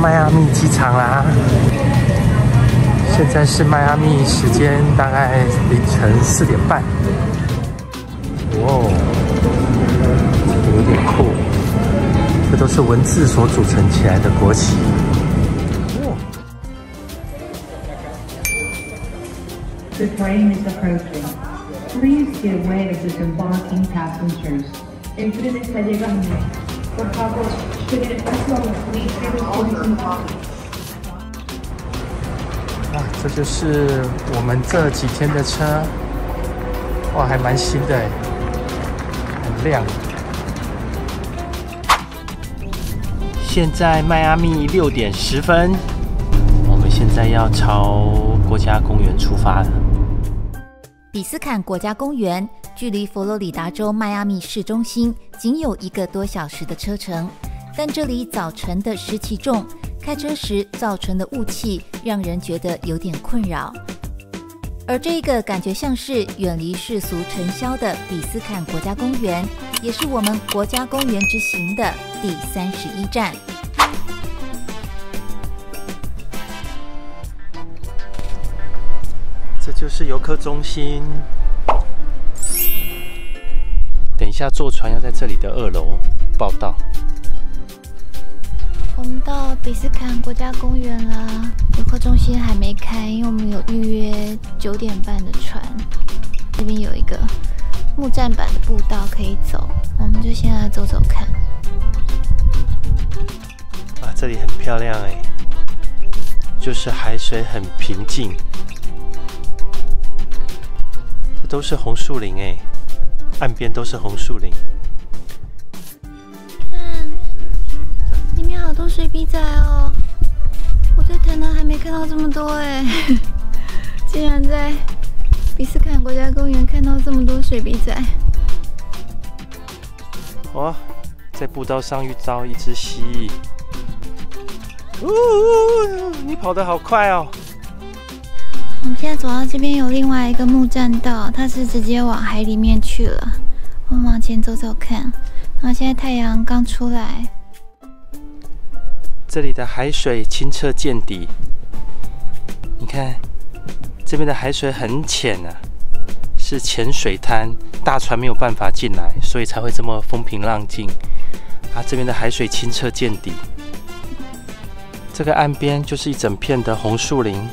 迈阿密机场啦。现在是迈阿密时间大概凌晨4点半。哇，有点酷。这都是文字所组成起来的国旗。The train is approaching. Please give way to disembarking passengers. El tren está llegando. Por favor, esperen el paso a los clientes. 哇，这就是我们这几天的车。哇，还蛮新的，很亮。现在迈阿密6点10分，我们现在要朝国家公园出发了。比斯坎国家公园距离佛罗里达州迈阿密市中心仅有1个多小时的车程，但这里早晨的湿气重，开车时造成的雾气让人觉得有点困扰。而这个感觉像是远离世俗尘嚣的比斯坎国家公园，也是我们国家公园之行的第31站。这就是游客中心。等一下坐船要在这里的2楼报到。我们到比斯坎国家公园了，游客中心还没开，因为我们有预约9点半的船。这边有一个木栈板的步道可以走，我们就先来走走看。啊，这里很漂亮哎，就是海水很平静。都是红树林哎，岸边都是红树林。看，里面好多水笔仔哦！我在台南还没看到这么多哎，竟然在比斯坎国家公园看到这么多水笔仔。哇，在步道上遇到一只蜥蜴。你跑得好快哦！我们现在走到这边有另外一个木栈道，它是直接往海里面去了。我们往前走走看，然后现在太阳刚出来。这里的海水清澈见底，你看这边的海水很浅啊，是浅水滩，大船没有办法进来，所以才会这么风平浪静。啊，这边的海水清澈见底，这个岸边就是一整片的红树林。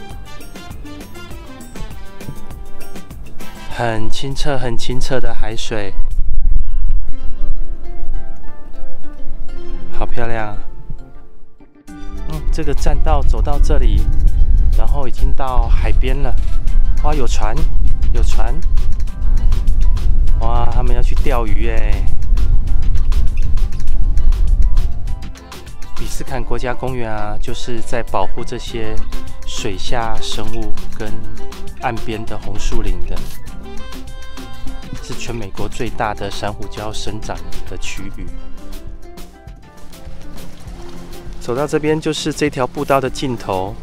很清澈、很清澈的海水，好漂亮啊！这个栈道走到这里，然后已经到海边了。哇，有船，有船！哇，他们要去钓鱼哎！比斯坎国家公园啊，就是在保护这些水下生物跟岸边的红树林的。是全美国最大的珊瑚礁生长的区域。走到这边就是这条步道的尽头，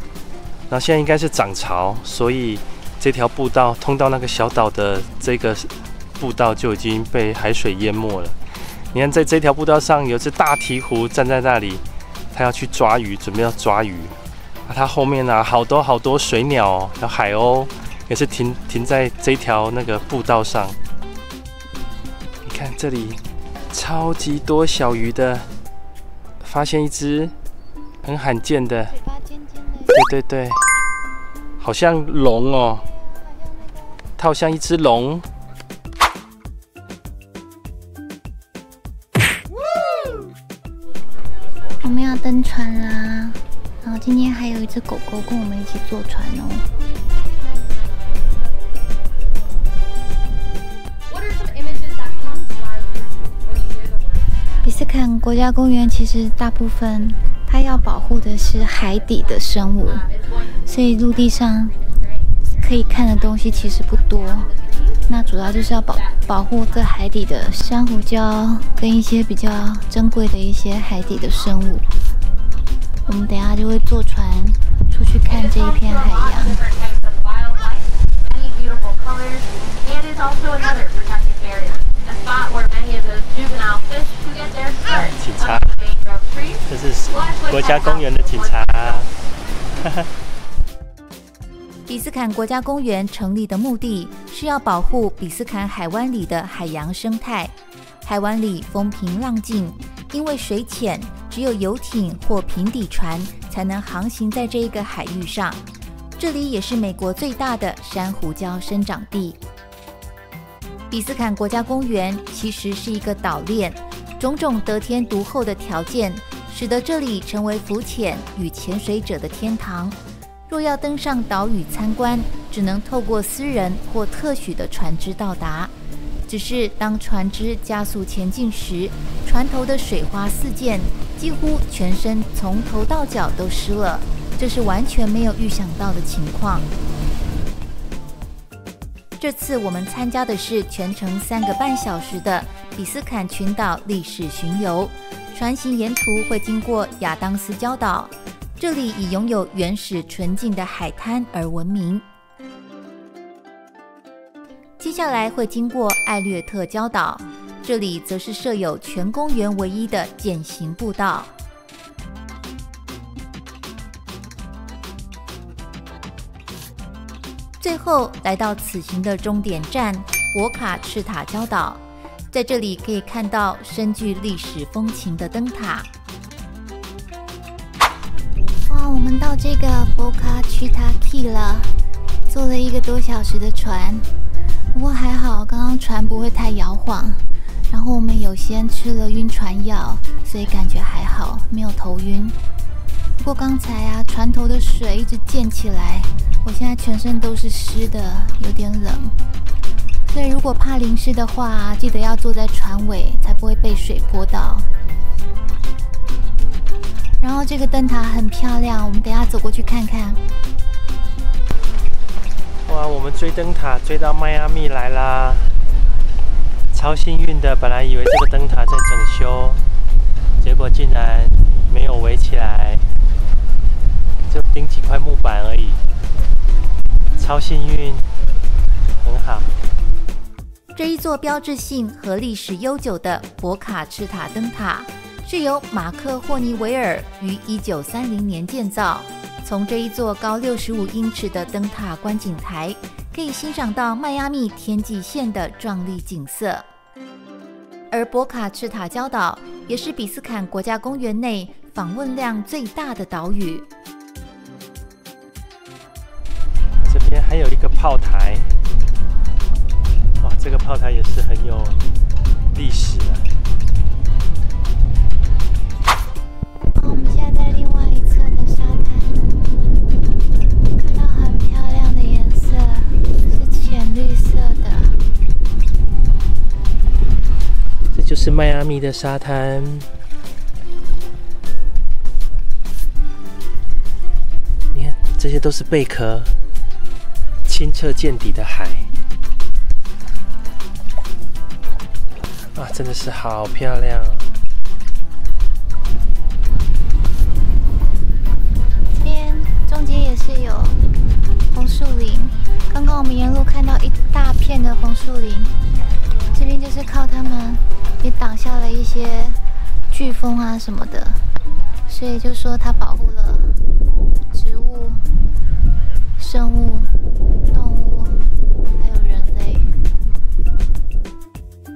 然后现在应该是涨潮，所以这条步道通到那个小岛的这个步道就已经被海水淹没了。你看，在这条步道上有只大鹈鹕站在那里，它要去抓鱼，准备要抓鱼。它后面啊，好多水鸟哦，还有海鸥也是停在这条那个步道上。看这里，超级多小鱼的，发现一只很罕见的，嘴巴尖尖的，对，好像龙哦，它好像一只龙。我们要登船啦，然后今天还有一只狗狗跟我们一起坐船哦。比斯坎国家公园其实大部分它要保护的是海底的生物，所以陆地上可以看的东西其实不多。那主要就是要保护这海底的珊瑚礁跟一些比较珍贵的一些海底的生物。我们等一下就会坐船出去看这一片海洋。警察，这是国家公园的警察。比斯坎国家公园成立的目的是要保护比斯坎海湾里的海洋生态。海湾里风平浪静，因为水浅，只有游艇或平底船才能航行在这一个海域上。这里也是美国最大的珊瑚礁生长地。比斯坎国家公园其实是一个岛链，种种得天独厚的条件，使得这里成为浮潜与潜水者的天堂。若要登上岛屿参观，只能透过私人或特许的船只到达。只是当船只加速前进时，船头的水花四溅，几乎全身从头到脚都湿了，这是完全没有预想到的情况。这次我们参加的是全程3个半小时的比斯坎群岛历史巡游，船行沿途会经过亚当斯礁岛，这里以拥有原始纯净的海滩而闻名。接下来会经过艾略特礁岛，这里则是设有全公园唯一的健行步道。最后来到此行的终点站博卡赤塔礁岛，在这里可以看到深具历史风情的灯塔。哇，我们到这个博卡赤塔 Key 了，坐了1个多小时的船。不过还好，刚刚船不会太摇晃，然后我们有先吃了晕船药，所以感觉还好，没有头晕。不过刚才啊，船头的水一直溅起来，我现在全身都是湿的，有点冷。所以如果怕淋湿的话，记得要坐在船尾，才不会被水泼到。然后这个灯塔很漂亮，我们等一下走过去看看。哇，我们追灯塔追到迈阿密来啦，超幸运的。本来以为这个灯塔在整修，结果竟然没有围起来，就钉几块木板而已，超幸运，很好。这一座标志性和历史悠久的博卡赤塔灯塔，是由马克霍尼维尔于1930年建造。从这一座高65英尺的灯塔观景台，可以欣赏到迈阿密天际线的壮丽景色。而博卡赤塔礁岛也是比斯坎国家公园内访问量最大的岛屿。这边还有一个炮台，哇，这个炮台也是很有历史啊。我们现在在另外一侧的沙滩，看到很漂亮的颜色，是浅绿色的。这就是迈阿密的沙滩。你看，这些都是贝壳，清澈见底的海。啊，真的是好漂亮。中间也是有红树林，刚刚我们沿路看到一大片的红树林，这边就是靠它们也挡下了一些飓风啊什么的，所以就说它保护了植物、生物、动物还有人类。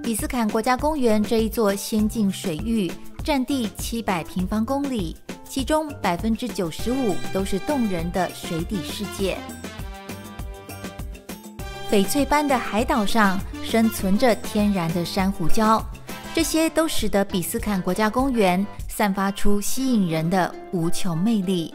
比斯坎国家公园这一座先进水域，占地700平方公里。其中95%都是动人的水底世界。翡翠般的海岛上生存着天然的珊瑚礁，这些都使得比斯坎国家公园散发出吸引人的无穷魅力。